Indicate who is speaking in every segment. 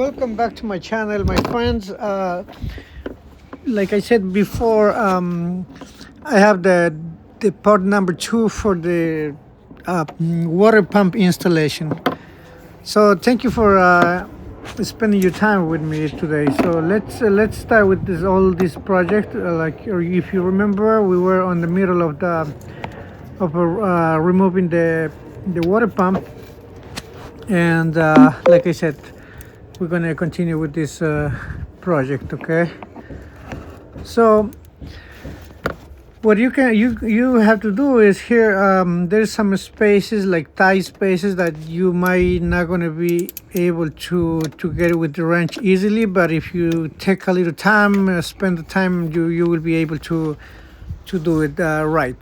Speaker 1: welcome back to my channel, my friends. Like I said before, I have the part number 2 for the water pump installation. So thank you for spending your time with me today. So let's start with this project. Or if you remember, we were on the middle of removing the water pump, and like I said, we're gonna continue with this project. Okay, so what you have to do is here, there's some spaces, like tight spaces, that you might not gonna be able to get it with the wrench easily, but if you take a little time, spend the time, you will be able to do it right.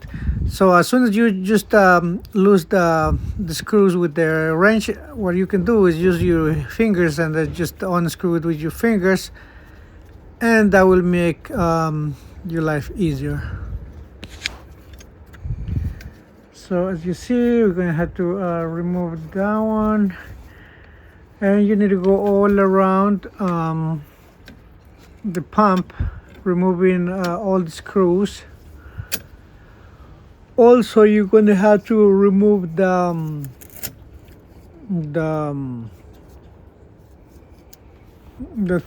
Speaker 1: So as soon as you just lose the screws with the wrench, what you can do is use your fingers and just unscrew it with your fingers, and that will make your life easier. So as you see, we're gonna have to remove that one, and you need to go all around the pump, removing all the screws. Also, you're going to have to remove the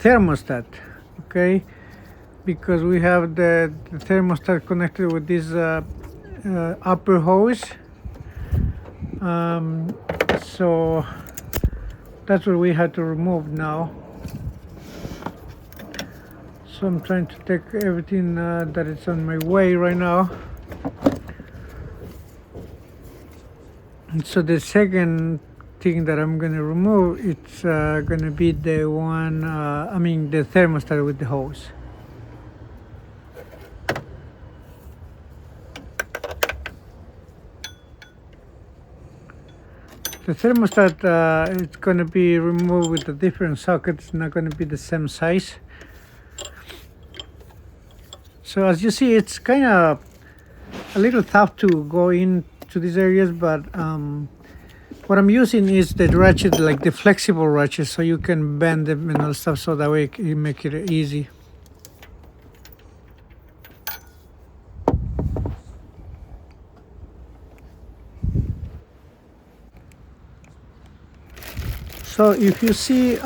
Speaker 1: thermostat, okay? Because we have the thermostat connected with this upper hose. So that's what we had to remove now. So I'm trying to take everything that is on my way right now. So the second thing that I'm going to remove, it's going to be the one, the thermostat with the hose. The thermostat, it's going to be removed with a different socket. It's not going to be the same size. So as you see, it's kind of a little tough to go into these areas, but what I'm using is the ratchet, like the flexible ratchet, so you can bend them and all stuff, so that way you make it easy. So if you see,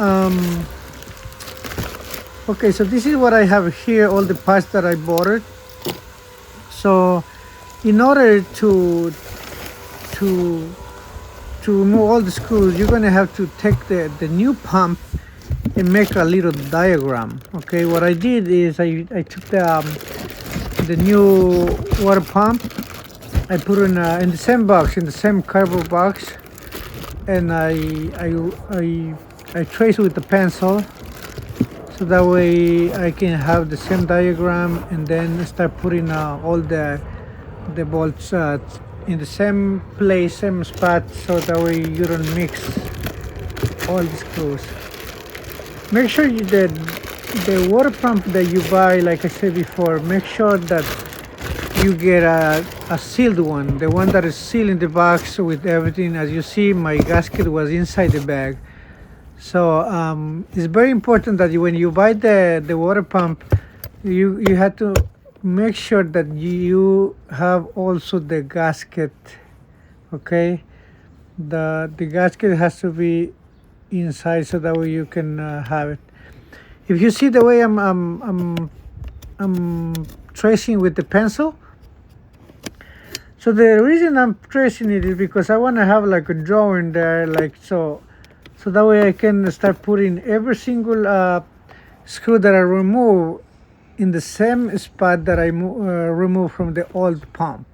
Speaker 1: okay, so this is what I have here, all the parts that I bought. So in order to remove all the screws, you're going to have to take the new pump and make a little diagram. Okay, what I did is I took the new water pump, I put it in the same box, in the same cardboard box, and I trace with the pencil, so that way I can have the same diagram, and then start putting all the bolts in the same place, same spot, so that way you don't mix all the screws. Make sure that the water pump that you buy, like I said before, make sure that you get a sealed one, the one that is sealed in the box with everything. As you see, my gasket was inside the bag. So it's very important that when you buy the water pump, you have to make sure that you have also the gasket. Okay, the gasket has to be inside, so that way you can have it. If you see the way I'm tracing with the pencil, so the reason I'm tracing it is because I want to have like a drawing there, like so that way I can start putting every single screw that I remove in the same spot that I remove from the old pump.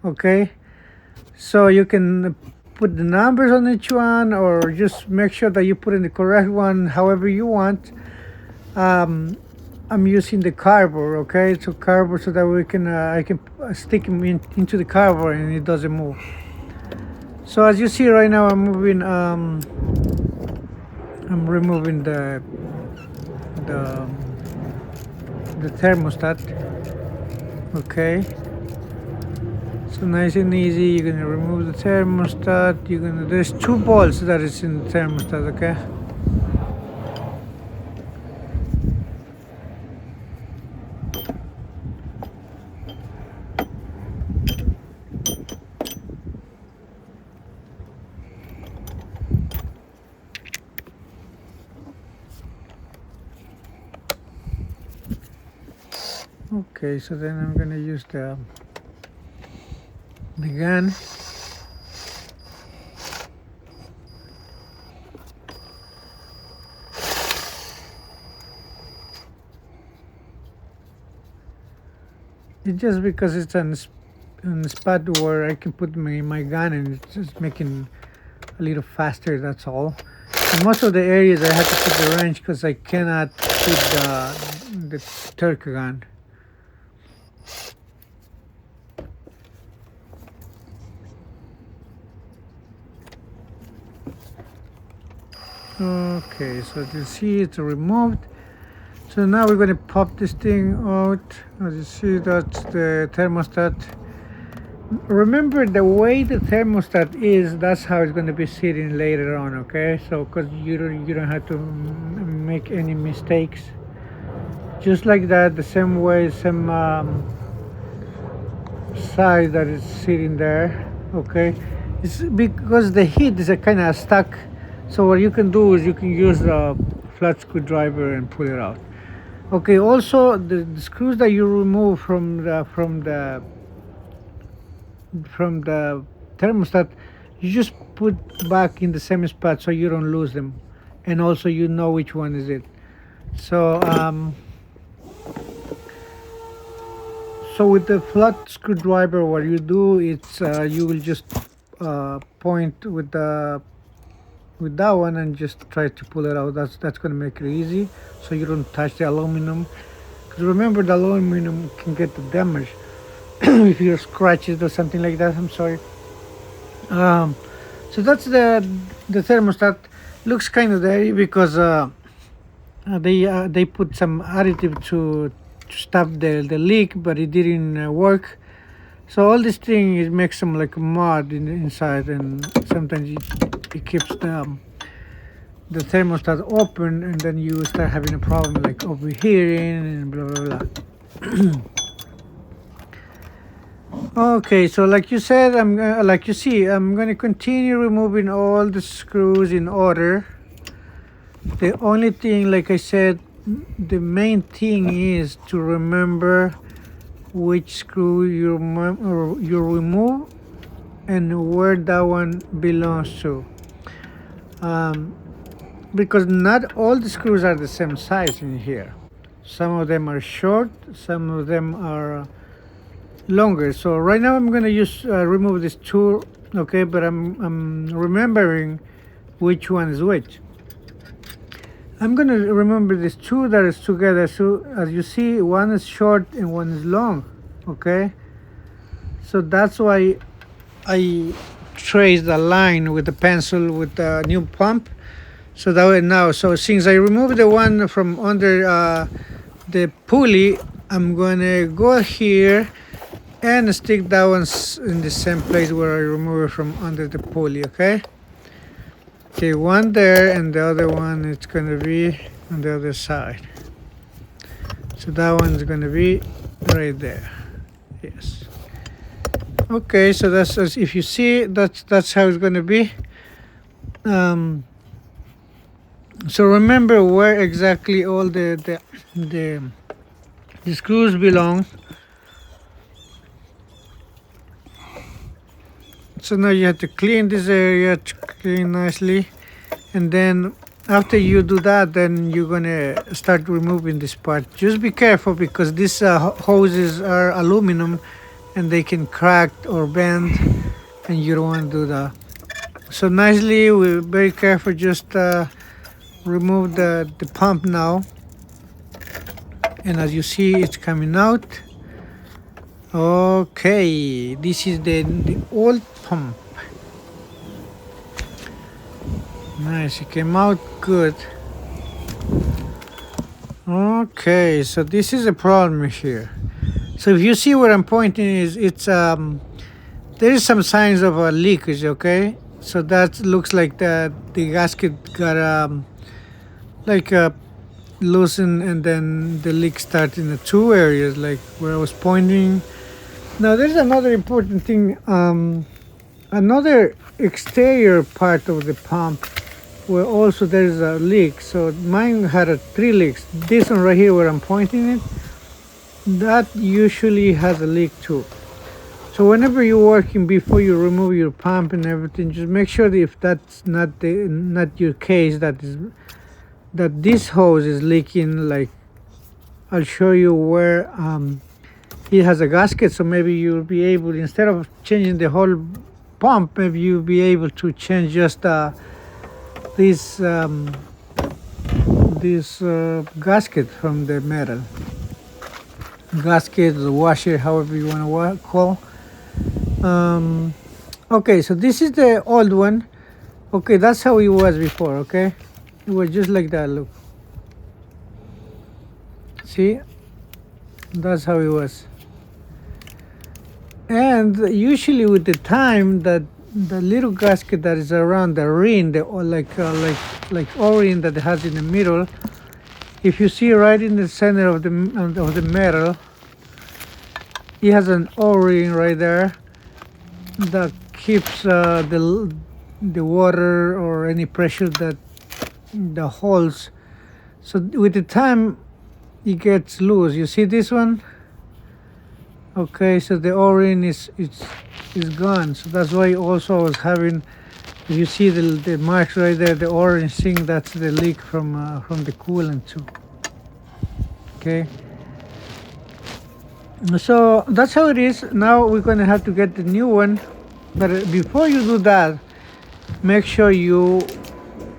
Speaker 1: Okay, so you can put the numbers on each one, or just make sure that you put in the correct one, however you want. I'm using the cardboard, okay, so cardboard, so that we can I can stick them into the cardboard and it doesn't move. So as you see right now, I'm removing the thermostat. Okay, so nice and easy. You're gonna remove the thermostat. There's 2 bolts that is in the thermostat. Okay, Okay, so then I'm gonna use the gun. It's just because it's on the spot where I can put my gun, and it's just making a little faster, that's all. In most of the areas I have to put the wrench because I cannot put the Turk gun. Okay, so you see it's removed. So now we're going to pop this thing out. As you see, that's the thermostat. Remember, the way the thermostat is, that's how it's going to be sitting later on, okay? So because you don't have to make any mistakes. Just like that, the same way, same size that is sitting there, okay? It's because the heat is kind of stuck. So what you can do is you can use a flat screwdriver and pull it out. Okay, also the screws that you remove from the thermostat, you just put back in the same spot so you don't lose them, and also you know which one is it. So so with the flat screwdriver, what you do, it's you will just point with that one and just try to pull it out. That's going to make it easy, so you don't touch the aluminum. Because remember, the aluminum can get damaged if you scratch it or something like that. I'm sorry. So that's the thermostat. Looks kind of dirty because they put some additive to stop the leak, but it didn't work. So all this thing is makes some like mud inside, and sometimes it keeps the thermostat open, and then you start having a problem like overheating and blah blah blah. Okay, so like you said, like you see, I'm going to continue removing all the screws in order. The only thing, like I said, the main thing is to remember which screw you remove and where that one belongs to. Because not all the screws are the same size in here. Some of them are short, some of them are longer. So right now I'm going to use remove this two, okay, but I'm remembering which one is which. I'm going to remember these two that is together. So as you see, one is short and one is long, okay? So that's why I traced the line with the pencil with the new pump. So that way now, so since I removed the one from under the pulley, I'm going to go here and stick that one in the same place where I remove it from under the pulley, okay? Okay, one there, and the other one is going to be on the other side. So that one's going to be right there. Yes. Okay, so that's, as if you see, that's how it's going to be. So remember where exactly all the screws belong. So now you have to clean this area, to clean nicely, and then after you do that, then you're gonna start removing this part. Just be careful because these hoses are aluminum and they can crack or bend, and you don't want to do that. So nicely, we're very careful, just remove the pump now, and as you see, it's coming out. Okay, this is the old pump. Nice, it came out good. Okay, so this is a problem here. So if you see where I'm pointing is, it's there is some signs of a leakage, okay? So that looks like the gasket got like loosened, and then the leak started in the two areas, like where I was pointing. Now there's another important thing, another exterior part of the pump where also there's a leak. So mine had three leaks. This one right here where I'm pointing it, that usually has a leak too. So whenever you're working, before you remove your pump and everything, just make sure that if that's not your case, that this hose is leaking. Like, I'll show you where it has a gasket, so maybe you'll be able, instead of changing the whole pump, maybe you'll be able to change just this gasket from the metal. Gasket, the washer, however you want to call. Okay, so this is the old one. Okay, that's how it was before. Okay, it was just like that. Look, see, that's how it was. And usually with the time, that the little gasket that is around the ring, the like O-ring that it has in the middle, if you see right in the center of the metal, it has an O-ring right there that keeps the water or any pressure that the holes. So with the time, it gets loose. You see this one? Okay, so the O-ring is gone. So that's why also I was having. You see the marks right there, the orange thing. That's the leak from the coolant too. Okay. So that's how it is. Now we're gonna have to get the new one. But before you do that, make sure you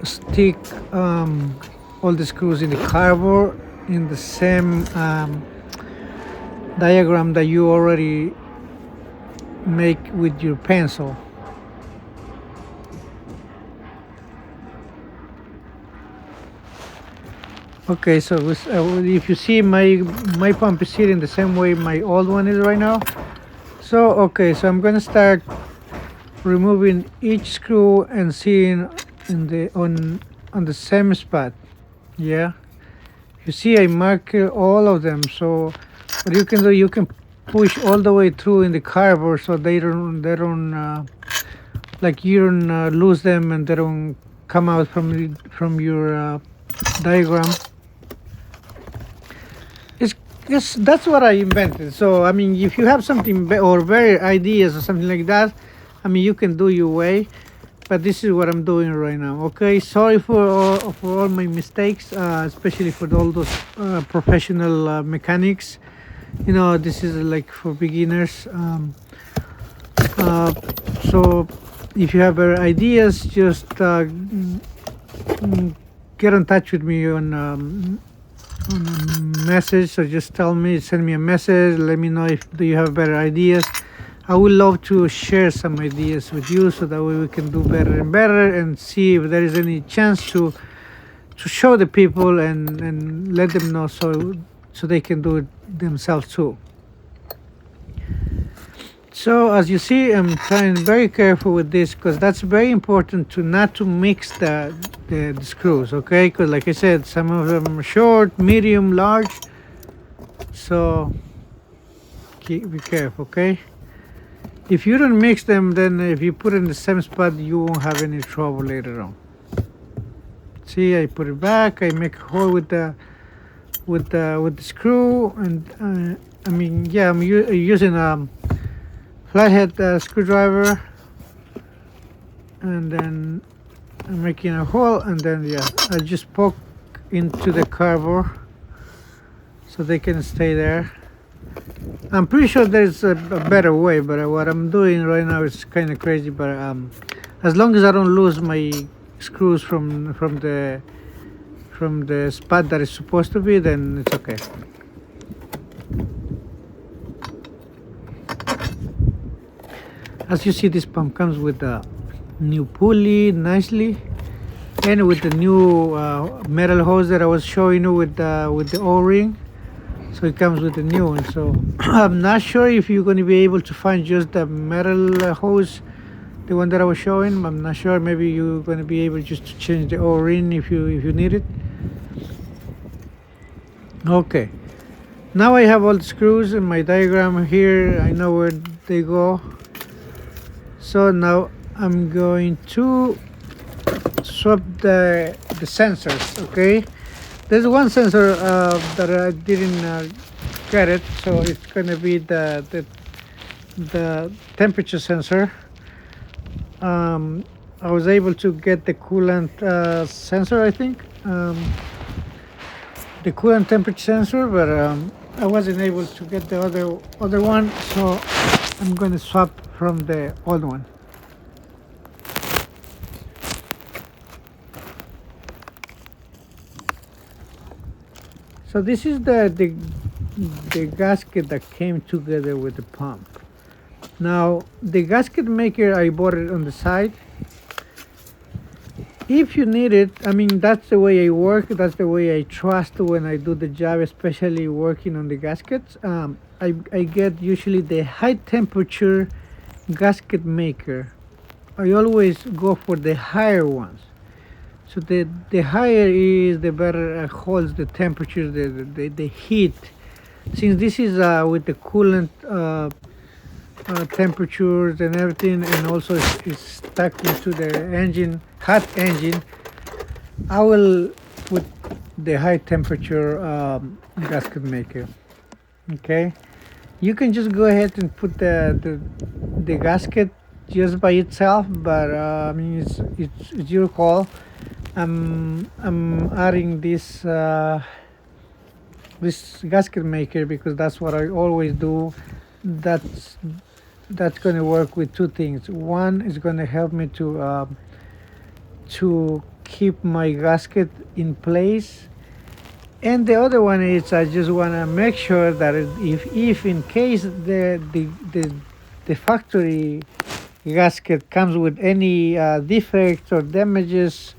Speaker 1: stick all the screws in the carburetor in the same diagram that you already make with your pencil. Okay, so if you see, my pump is sitting the same way my old one is right now. So okay, so I'm gonna start removing each screw and seeing on the same spot. Yeah, you see I mark all of them. So what you can do, you can push all the way through in the carburetor, so they don't like, you don't lose them and they don't come out from your diagram. Yes, that's what I invented. So I mean, if you have something or very ideas or something like that, I mean, you can do your way. But this is what I'm doing right now. Okay, sorry for all my mistakes, especially for all those professional mechanics. You know, this is like for beginners. So if you have ideas, just get in touch with me on a message. So just tell me, send me a message, let me know if you have better ideas. I would love to share some ideas with you, so that way we can do better and better, and see if there is any chance to show the people and let them know, so they can do it themselves too. So as you see, I'm trying very careful with this, because that's very important to not to mix the screws. Okay, because like I said, some of them are short, medium, large, so be careful. Okay, if you don't mix them, then if you put it in the same spot, you won't have any trouble later on. See, I put it back, I make a hole with the screw, and I mean, yeah, I'm using a flathead screwdriver, and then I'm making a hole, and then yeah, I just poke into the carburetor so they can stay there. I'm pretty sure there's a better way, but what I'm doing right now is kind of crazy. But as long as I don't lose my screws from the spot that is supposed to be, then it's okay. As you see, this pump comes with a new pulley nicely, and with the new metal hose that I was showing you with the O-ring. So it comes with the new one. So I'm not sure if you're going to be able to find just the metal hose, the one that I was showing. I'm not sure. Maybe you're going to be able just to change the O-ring if you need it. Okay, now I have all the screws in my diagram here. I know where they go. So now I'm going to swap the sensors. Okay, there's one sensor that I didn't get it. So it's gonna be the temperature sensor. I was able to get the coolant sensor, I think, the coolant temperature sensor, but I wasn't able to get the other one, so I'm going to swap from the old one. So this is the gasket that came together with the pump. Now the gasket maker, I bought it on the side. If you need it, I mean, that's the way I work, that's the way I trust when I do the job, especially working on the gaskets. I get usually the high temperature gasket maker. I always go for the higher ones. So the higher is, the better holds the temperature, the heat. Since this is with the coolant temperatures and everything, and also it's stuck into the engine, hot engine, I will put the high temperature gasket maker. Okay, you can just go ahead and put the gasket just by itself, but I mean, it's your call. I'm adding this this gasket maker because that's what I always do. That's going to work with two things. One is going to help me to keep my gasket in place, and the other one is I just want to make sure that if in case the factory gasket comes with any defects or damages,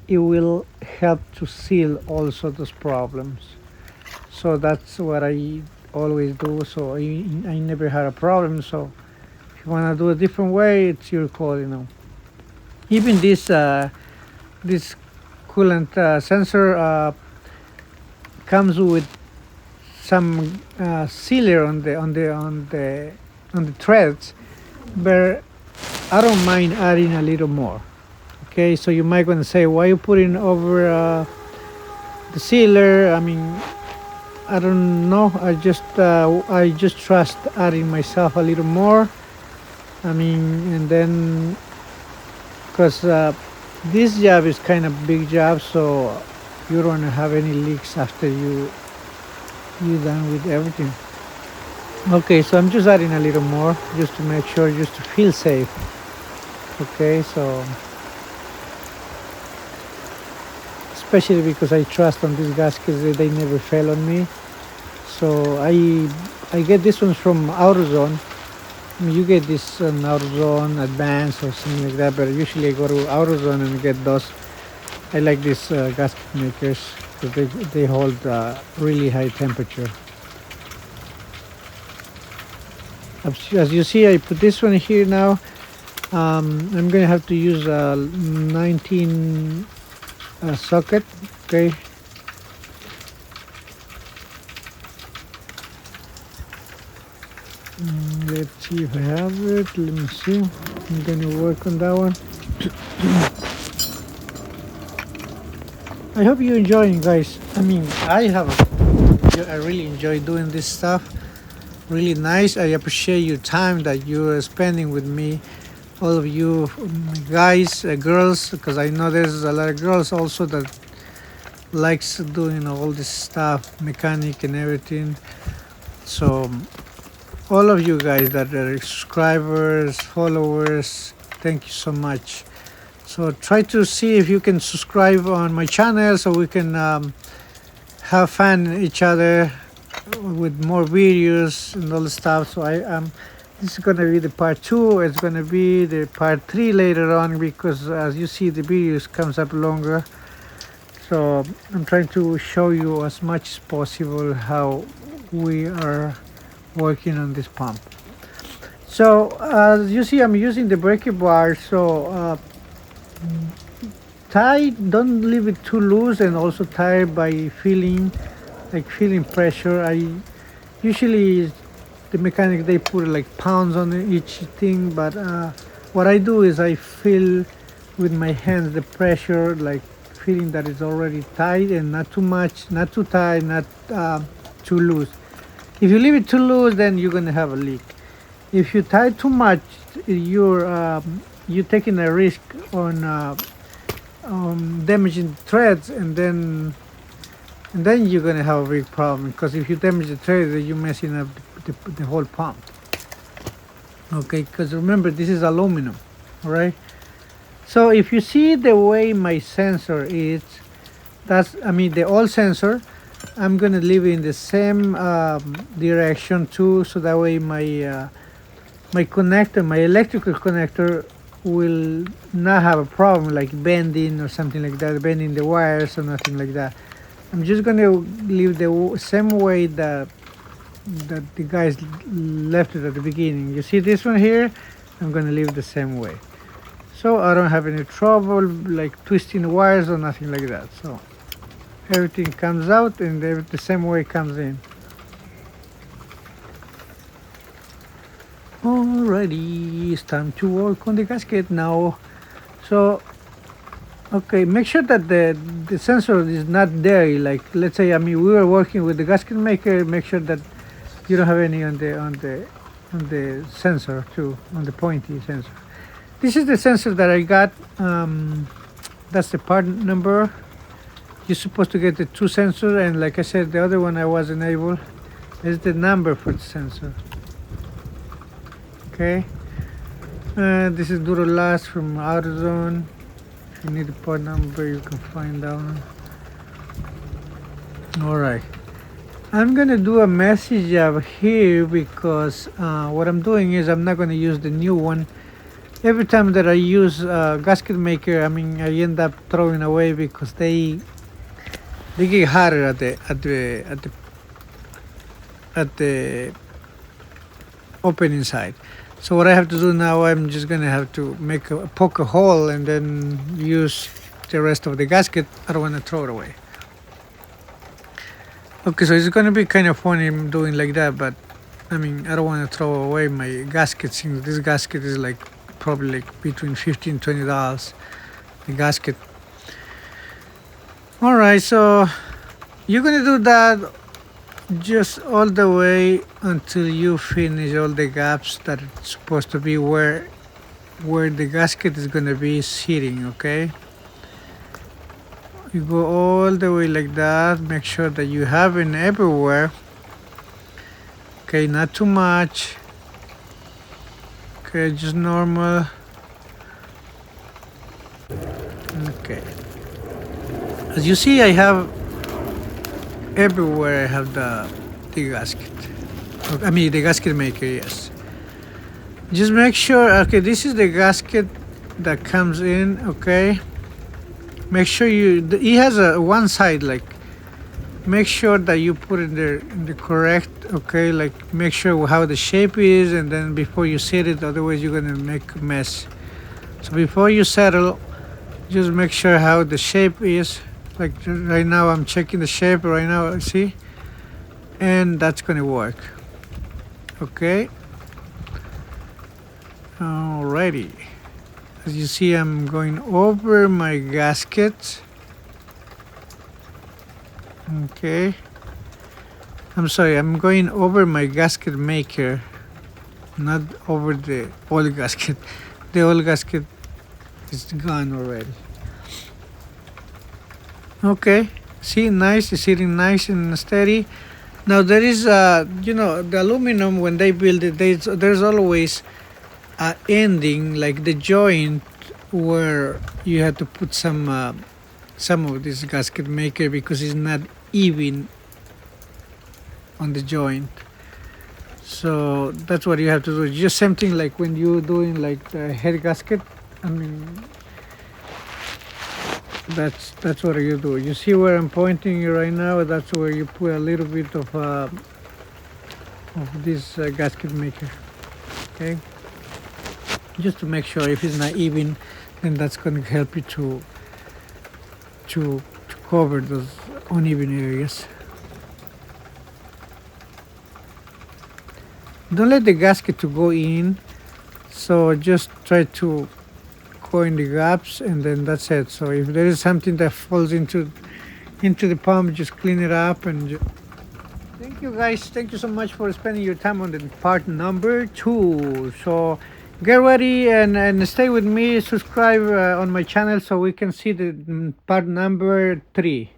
Speaker 1: it will help to seal also those problems. So that's what I always do. So I never had a problem. So if you want to do a different way, it's your call, you know. Even this this coolant sensor comes with some sealer on the threads, but I don't mind adding a little more. Okay, so you might want to say, why are you putting over the sealer? I mean, I don't know. I just trust adding myself a little more. I mean, and then because this job is kind of big job, so you don't have any leaks after you're done with everything. Okay, so I'm just adding a little more just to make sure, just to feel safe. Okay, so especially because I trust on these gaskets that they never fail on me. So I get this one from AutoZone. I mean, you get this on AutoZone Advance or something like that, but usually I go to AutoZone and get those. I like these gasket makers because they hold really high temperature. As you see, I put this one here now. I'm gonna have to use a 19 socket. Okay, let's see if I have it. Let me see. I'm gonna work on that one. I hope you're enjoying, guys. I mean, I really enjoy doing this stuff. Really nice. I appreciate your time that you're spending with me, all of you guys, girls, because I know there's a lot of girls also that likes doing all this stuff, mechanic and everything. So all of you guys that are subscribers, followers, thank you so much. So try to see if you can subscribe on my channel so we can have fun each other with more videos and all the stuff. So this is gonna be the part 2. It's gonna be the part 3 later on, because as you see, the videos comes up longer. So I'm trying to show you as much as possible how we are working on this pump. So as you see, I'm using the breaker bar. So tie, don't leave it too loose, and also tie by feeling pressure. I usually, the mechanic, they put like pounds on each thing, but what I do is I feel with my hands the pressure, like feeling that it's already tight and not too much, not too tight, not too loose. If you leave it too loose, then you're gonna have a leak. If you tie too much, you're taking a risk on damaging the threads, and then you're gonna have a big problem, because if you damage the threads, then you're messing up the whole pump. Okay, because remember, this is aluminum, all right? So if you see the way my sensor is, the old sensor, I'm gonna leave it in the same direction too, so that way my connector, my electrical connector, will not have a problem like bending or something like that, bending the wires or nothing like that. I'm just gonna leave the same way that the guys left it at the beginning. You see this one here? I'm gonna leave the same way, so I don't have any trouble like twisting wires or nothing like that. So everything comes out and the same way comes in. Alrighty, it's time to work on the gasket now. So okay, make sure that the sensor is not dirty. Like, let's say, we were working with the gasket maker. Make sure that you don't have any on the sensor too, on the pointy sensor. This is the sensor that I got. That's the part number. You're supposed to get the two sensors, and like I said, the other one I wasn't able. Is the number for the sensor. Okay. This is Duralast from AutoZone. If you need the part number, you can find out. All right. I'm gonna do a message up here, because what I'm doing is I'm not gonna use the new one. Every time that I use gasket maker, I end up throwing away, because they get hotter at the opening side. So what I have to do now, I'm just gonna have to poke a hole and then use the rest of the gasket. I don't want to throw it away. Okay, so it's gonna be kind of funny doing like that, but I don't want to throw away my gasket, since this gasket is like probably like between $15 and $20, the gasket. All right, so you're gonna do that just all the way until you finish all the gaps that it's supposed to be where the gasket is gonna be sitting. Okay, you go all the way like that. Make sure that you have it everywhere. Okay, not too much. Okay, just normal. Okay, as you see, I have everywhere. I have the gasket. The gasket maker. Yes. Just make sure. Okay, this is the gasket that comes in. Okay. Make sure it has a one side, like, make sure that you put it there in the correct. Okay, like, make sure how the shape is, and then before you set it, otherwise you're gonna make a mess. So before you settle, just make sure how the shape is. Like right now, I'm checking the shape right now. See, and that's gonna work. Okay. Alrighty. As you see, I'm going over my gasket. Okay. I'm sorry, I'm going over my gasket maker, not over the old gasket. The old gasket is gone already. Okay, see, nice, it's sitting nice and steady. Now there is, the aluminum, when they build it, there's always a ending, like the joint, where you have to put some of this gasket maker, because it's not even on the joint. So that's what you have to do. Just same thing like when you're doing like the head gasket. That's what you do. You see where I'm pointing right now? That's where you put a little bit of this gasket maker. Okay, just to make sure. If it's not even, then that's going to help you to cover those uneven areas. Don't let the gasket to go in, so just try to go in the gaps, and then that's it. So if there is something that falls into the pump, just clean it up, and Thank you guys. Thank you so much for spending your time on the part number 2. So get ready and stay with me. Subscribe on my channel so we can see the part number 3.